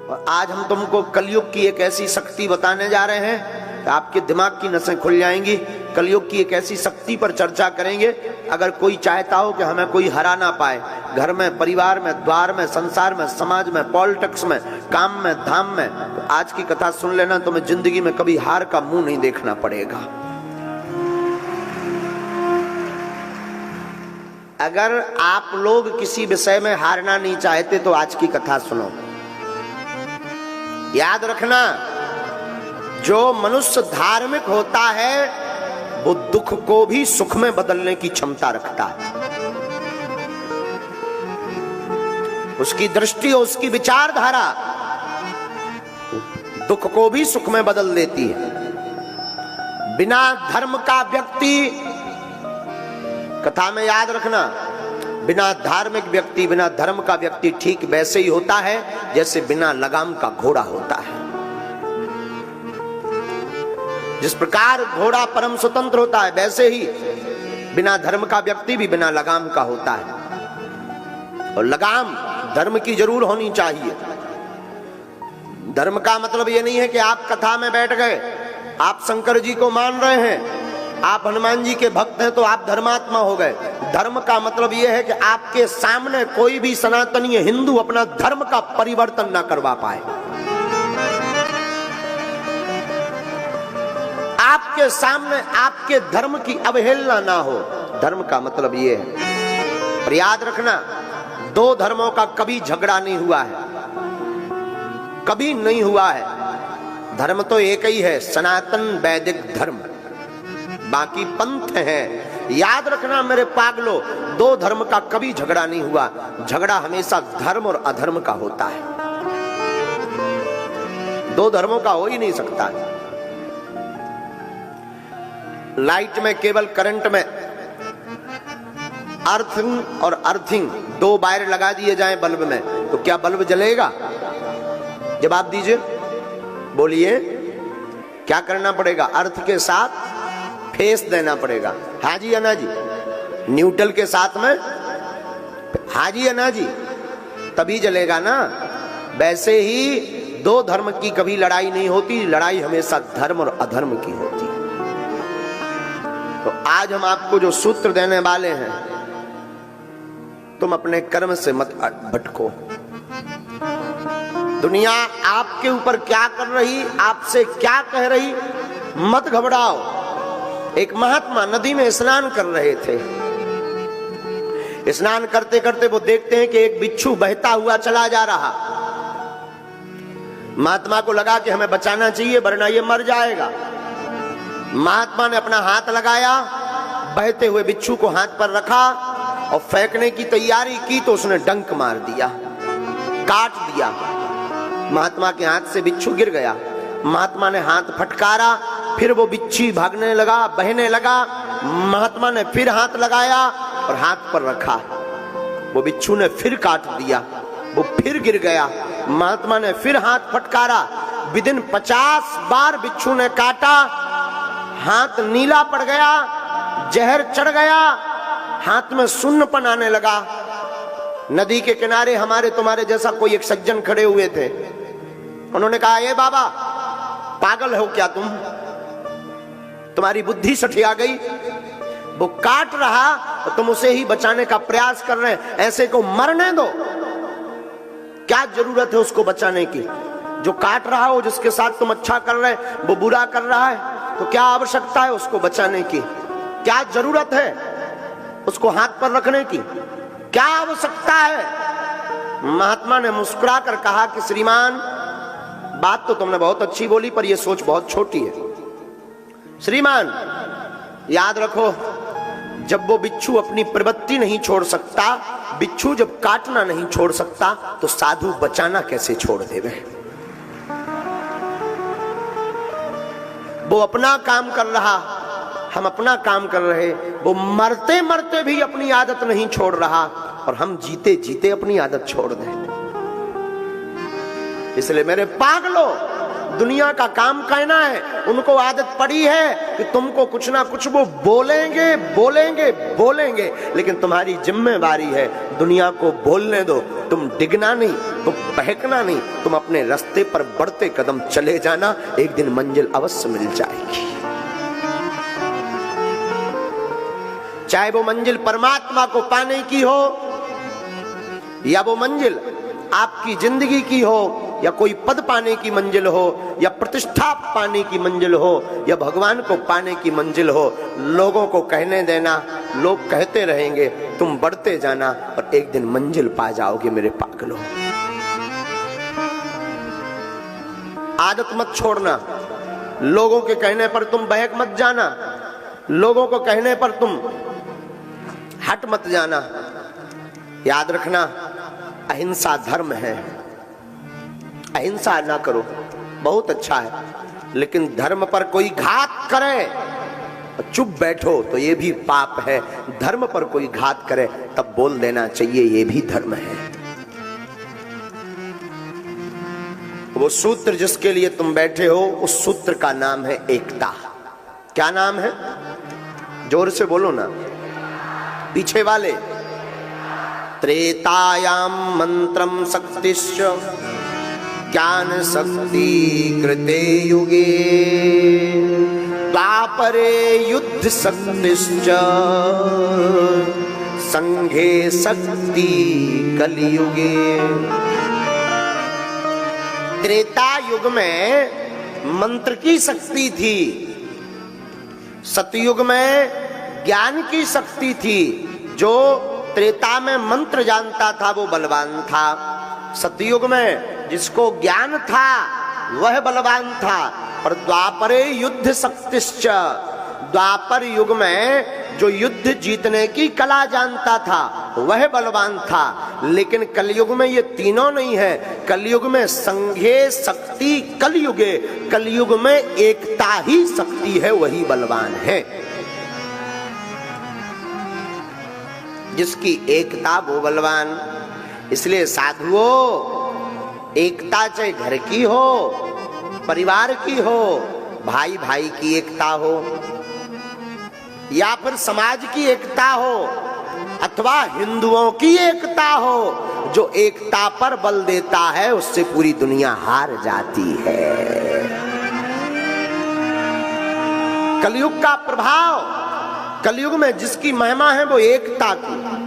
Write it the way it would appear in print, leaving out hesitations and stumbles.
और आज हम तुमको कलयुग की एक ऐसी शक्ति बताने जा रहे हैं कि आपके दिमाग की नसें खुल जाएंगी। कलयुग की एक ऐसी शक्ति पर चर्चा करेंगे, अगर कोई चाहता हो कि हमें कोई हरा ना पाए, घर में, परिवार में, द्वार में, संसार में, समाज में, पॉलिटिक्स में, काम में, धाम में, तो आज की कथा सुन लेना, तुम्हें जिंदगी में कभी हार का मुंह नहीं देखना पड़ेगा। अगर आप लोग किसी विषय में हारना नहीं चाहते तो आज की कथा सुनो। याद रखना, जो मनुष्य धार्मिक होता है वो दुख को भी सुख में बदलने की क्षमता रखता है। उसकी दृष्टि, उसकी विचारधारा दुख को भी सुख में बदल देती है। बिना धर्म का व्यक्ति, कथा में याद रखना, बिना धार्मिक व्यक्ति, बिना धर्म का व्यक्ति ठीक वैसे ही होता है जैसे बिना लगाम का घोड़ा होता है। जिस प्रकार घोड़ा परम स्वतंत्र होता है, वैसे ही बिना धर्म का व्यक्ति भी बिना लगाम का होता है। और लगाम धर्म की जरूर होनी चाहिए। धर्म का मतलब ये नहीं है कि आप कथा में बैठ गए, आप शंकर जी को मान रहे हैं, आप हनुमान जी के भक्त हैं तो आप धर्मात्मा हो गए। धर्म का मतलब यह है कि आपके सामने कोई भी सनातनीय हिंदू अपना धर्म का परिवर्तन ना करवा पाए। आपके सामने आपके धर्म की अवहेलना ना हो। धर्म का मतलब यह है। पर याद रखना, दो धर्मों का कभी झगड़ा नहीं हुआ है, कभी नहीं हुआ है। धर्म तो एक ही है, सनातन वैदिक धर्म, बाकी पंथ है। याद रखना मेरे पागलो, दो धर्म का कभी झगड़ा नहीं हुआ। झगड़ा हमेशा धर्म और अधर्म का होता है, दो धर्मों का हो ही नहीं सकता। लाइट में केवल करंट में अर्थिंग और अर्थिंग दो वायर लगा दिए जाएं बल्ब में, तो क्या बल्ब जलेगा? जवाब दीजिए, बोलिए, क्या करना पड़ेगा? अर्थ के साथ फेस देना पड़ेगा। हाँ जी या ना जी? न्यूट्रल के साथ में हाँ जी या ना जी? तभी जलेगा ना। वैसे ही दो धर्म की कभी लड़ाई नहीं होती, लड़ाई हमेशा धर्म और अधर्म की होती है। तो आज हम आपको जो सूत्र देने वाले हैं, तुम अपने कर्म से मत भटको। दुनिया आपके ऊपर क्या कर रही, आपसे क्या कह रही, मत घबराओ। एक महात्मा नदी में स्नान कर रहे थे। स्नान करते करते वो देखते हैं कि एक बिच्छू बहता हुआ चला जा रहा। महात्मा को लगा कि हमें बचाना चाहिए वरना ये मर जाएगा। महात्मा ने अपना हाथ लगाया, बहते हुए बिच्छू को हाथ पर रखा और फेंकने की तैयारी की तो उसने डंक मार दिया, काट दिया। महात्मा के हाथ से बिच्छू गिर गया। महात्मा ने हाथ फटकारा, फिर वो बिच्छू भागने लगा, बहने लगा। महात्मा ने फिर हाथ लगाया और हाथ पर रखा। वो बिच्छू ने फिर काट दिया, वो फिर गिर गया। महात्मा ने फिर हाथ फटकारा। विदिन 50 बार बिच्छू ने काटा, हाथ नीला पड़ गया, जहर चढ़ गया, हाथ में सुन्नपन आने लगा। नदी के किनारे हमारे तुम्हारे जैसा कोई एक सज्जन खड़े हुए थे। उन्होंने कहा, ए बाबा, पागल हो क्या तुम? तुम्हारी बुद्धि सठिया गई? वो काट रहा तो तुम उसे ही बचाने का प्रयास कर रहे हैं, ऐसे को मरने दो। क्या जरूरत है उसको बचाने की? जो काट रहा हो, जिसके साथ तुम अच्छा कर रहे हैं, वो बुरा कर रहा है, तो क्या आवश्यकता है उसको बचाने की? क्या जरूरत है उसको हाथ पर रखने की? क्या आवश्यकता है? महात्मा ने मुस्कुरा कर कहा कि श्रीमान, बात तो तुमने बहुत अच्छी बोली पर यह सोच बहुत छोटी है। श्रीमान, याद रखो, जब वो बिच्छू अपनी प्रवृत्ति नहीं छोड़ सकता, बिच्छू जब काटना नहीं छोड़ सकता, तो साधु बचाना कैसे छोड़ देवे? वो अपना काम कर रहा, हम अपना काम कर रहे। वो मरते मरते भी अपनी आदत नहीं छोड़ रहा और हम जीते जीते अपनी आदत छोड़ दें। इसलिए मेरे पागलों, दुनिया का काम कहना है। उनको आदत पड़ी है कि तुमको कुछ ना कुछ वो बोलेंगे बोलेंगे बोलेंगे, लेकिन तुम्हारी जिम्मेवारी है दुनिया को बोलने दो। तुम डिगना नहीं, तुम बहकना नहीं, तुम अपने रास्ते पर बढ़ते कदम चले जाना, एक दिन मंजिल अवश्य मिल जाएगी। चाहे वो मंजिल परमात्मा को पाने की हो, या वो मंजिल आपकी जिंदगी की हो, या कोई पद पाने की मंजिल हो, या प्रतिष्ठा पाने की मंजिल हो, या भगवान को पाने की मंजिल हो, लोगों को कहने देना, लोग कहते रहेंगे, तुम बढ़ते जाना और एक दिन मंजिल पा जाओगे मेरे पागलों। आदत मत छोड़ना, लोगों के कहने पर तुम बहक मत जाना, लोगों को कहने पर तुम हट मत जाना। याद रखना, अहिंसा धर्म है। अहिंसा ना करो, बहुत अच्छा है, लेकिन धर्म पर कोई घात करे चुप बैठो तो ये भी पाप है। धर्म पर कोई घात करे तब बोल देना चाहिए, ये भी धर्म है। वो सूत्र जिसके लिए तुम बैठे हो, उस सूत्र का नाम है एकता। क्या नाम है? जोर से बोलो ना, पीछे वाले। त्रेतायाम मंत्रम शक्तिश्च ज्ञान शक्ति कृते युगे, द्वापरे युद्ध शक्तिश्च संघे शक्ति कलियुगे। त्रेता युग में मंत्र की शक्ति थी, सतयुग में ज्ञान की शक्ति थी। जो त्रेता में मंत्र जानता था वो बलवान था, सतयुग में जिसको ज्ञान था वह बलवान था। पर द्वापरे युद्ध शक्तिश्च, द्वापर युग में जो युद्ध जीतने की कला जानता था वह बलवान था। लेकिन कलयुग में ये तीनों नहीं है। कलयुग में संघे शक्ति कलयुगे, कलयुग में एकता ही शक्ति है, वही बलवान है। जिसकी एकता वो बलवान। इसलिए साधुओं, एकता चाहे घर की हो, परिवार की हो, भाई भाई की एकता हो, या फिर समाज की एकता हो, अथवा हिंदुओं की एकता हो, जो एकता पर बल देता है उससे पूरी दुनिया हार जाती है। कलयुग का प्रभाव, कलयुग में जिसकी महिमा है वो एकता की।